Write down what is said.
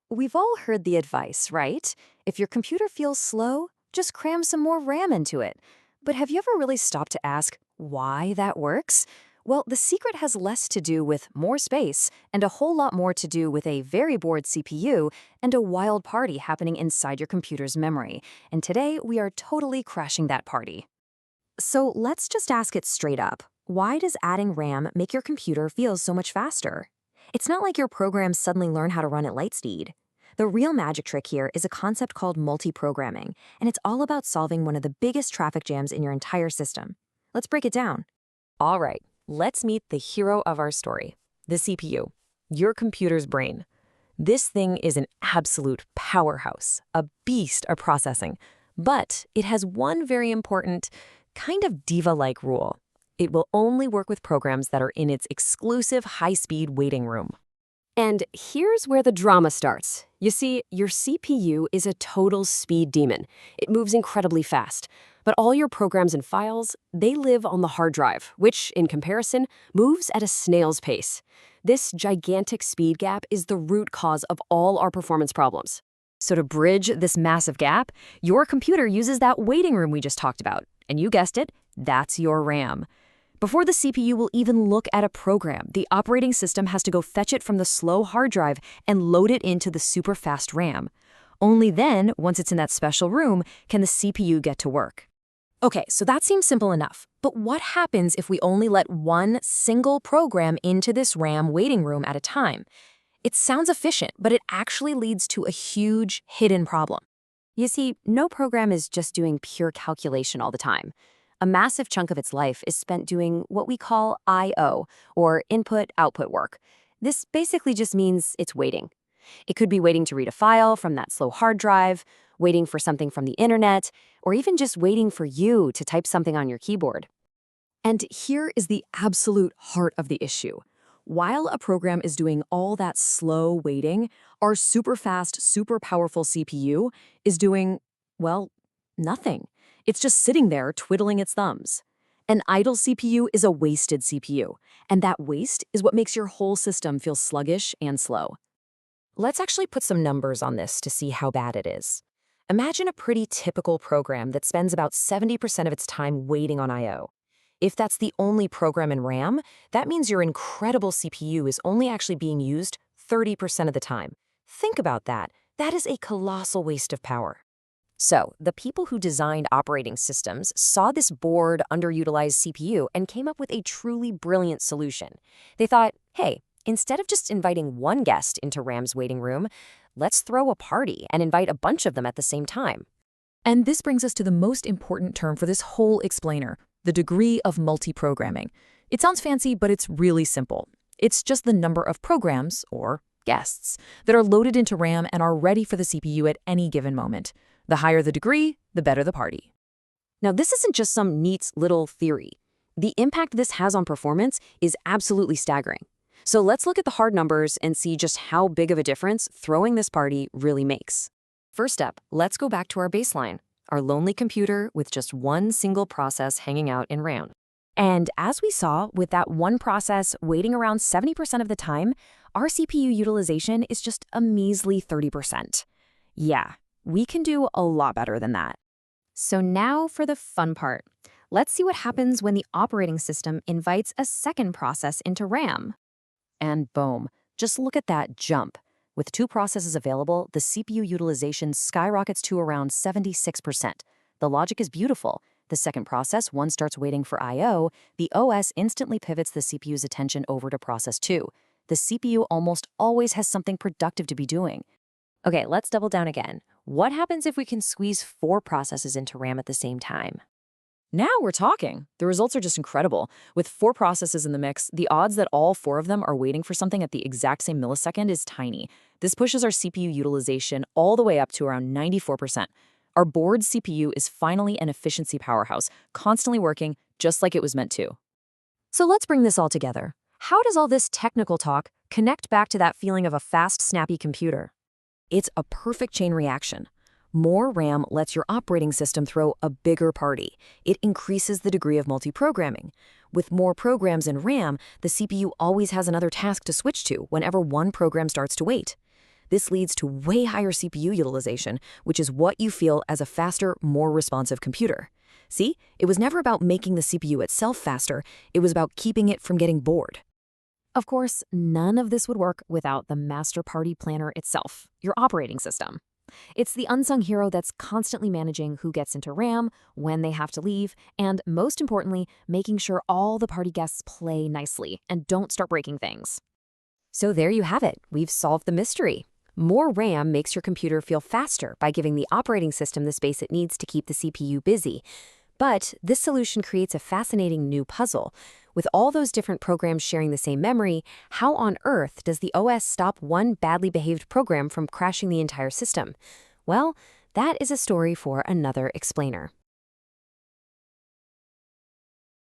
We've all heard the advice, right? If your computer feels slow, just cram some more RAM into it. But have you ever really stopped to ask why that works? Well, the secret has less to do with more space and a whole lot more to do with a very bored CPU and a wild party happening inside your computer's memory. And today, we are totally crashing that party. So let's just ask it straight up. Why does adding RAM make your computer feel so much faster? It's not like your programs suddenly learn how to run at light speed. The real magic trick here is a concept called multiprogramming, and it's all about solving one of the biggest traffic jams in your entire system. Let's break it down. All right, let's meet the hero of our story, the CPU, your computer's brain. This thing is an absolute powerhouse, a beast of processing, but it has one very important, kind of diva-like rule. It will only work with programs that are in its exclusive high-speed waiting room. And here's where the drama starts. You see, your CPU is a total speed demon. It moves incredibly fast. But all your programs and files, they live on the hard drive, which, in comparison, moves at a snail's pace. This gigantic speed gap is the root cause of all our performance problems. So to bridge this massive gap, your computer uses that waiting room we just talked about. And you guessed it, that's your RAM. Before the CPU will even look at a program, the operating system has to go fetch it from the slow hard drive and load it into the super fast RAM. Only then, once it's in that special room, can the CPU get to work. Okay, so that seems simple enough. But what happens if we only let one single program into this RAM waiting room at a time? It sounds efficient, but it actually leads to a huge hidden problem. You see, no program is just doing pure calculation all the time. A massive chunk of its life is spent doing what we call I/O, or input-output work. This basically just means it's waiting. It could be waiting to read a file from that slow hard drive, waiting for something from the internet, or even just waiting for you to type something on your keyboard. And here is the absolute heart of the issue. While a program is doing all that slow waiting, our super fast, super powerful CPU is doing, well, nothing. It's just sitting there twiddling its thumbs. An idle CPU is a wasted CPU, and that waste is what makes your whole system feel sluggish and slow. Let's actually put some numbers on this to see how bad it is. Imagine a pretty typical program that spends about 70% of its time waiting on I/O. If that's the only program in RAM, that means your incredible CPU is only actually being used 30% of the time. Think about that. That is a colossal waste of power. So, the people who designed operating systems saw this bored, underutilized CPU and came up with a truly brilliant solution. They thought, hey, instead of just inviting one guest into RAM's waiting room, let's throw a party and invite a bunch of them at the same time. And this brings us to the most important term for this whole explainer, the degree of multiprogramming. It sounds fancy, but it's really simple. It's just the number of programs, or guests, that are loaded into RAM and are ready for the CPU at any given moment. The higher the degree, the better the party. Now, this isn't just some neat little theory. The impact this has on performance is absolutely staggering. So let's look at the hard numbers and see just how big of a difference throwing this party really makes. First up, let's go back to our baseline, our lonely computer with just one single process hanging out in RAM. And as we saw, with that one process waiting around 70% of the time, our CPU utilization is just a measly 30%. Yeah, we can do a lot better than that. So now for the fun part. Let's see what happens when the operating system invites a second process into RAM. And boom, just look at that jump. With two processes available, the CPU utilization skyrockets to around 76%. The logic is beautiful. The second process, once starts waiting for I/O, the OS instantly pivots the CPU's attention over to process 2. The CPU almost always has something productive to be doing. Okay, let's double down again. What happens if we can squeeze 4 processes into RAM at the same time? Now we're talking. The results are just incredible. With 4 processes in the mix, the odds that all 4 of them are waiting for something at the exact same millisecond is tiny. This pushes our CPU utilization all the way up to around 94%. Our board CPU is finally an efficiency powerhouse, constantly working just like it was meant to. So let's bring this all together. How does all this technical talk connect back to that feeling of a fast, snappy computer? It's a perfect chain reaction. More RAM lets your operating system throw a bigger party. It increases the degree of multiprogramming. With more programs in RAM, the CPU always has another task to switch to whenever one program starts to wait. This leads to way higher CPU utilization, which is what you feel as a faster, more responsive computer. See, it was never about making the CPU itself faster, it was about keeping it from getting bored. Of course, none of this would work without the master party planner itself, your operating system. It's the unsung hero that's constantly managing who gets into RAM, when they have to leave, and most importantly, making sure all the party guests play nicely and don't start breaking things. So there you have it. We've solved the mystery. More RAM makes your computer feel faster by giving the operating system the space it needs to keep the CPU busy. But this solution creates a fascinating new puzzle. With all those different programs sharing the same memory, how on earth does the OS stop one badly behaved program from crashing the entire system? Well, that is a story for another explainer.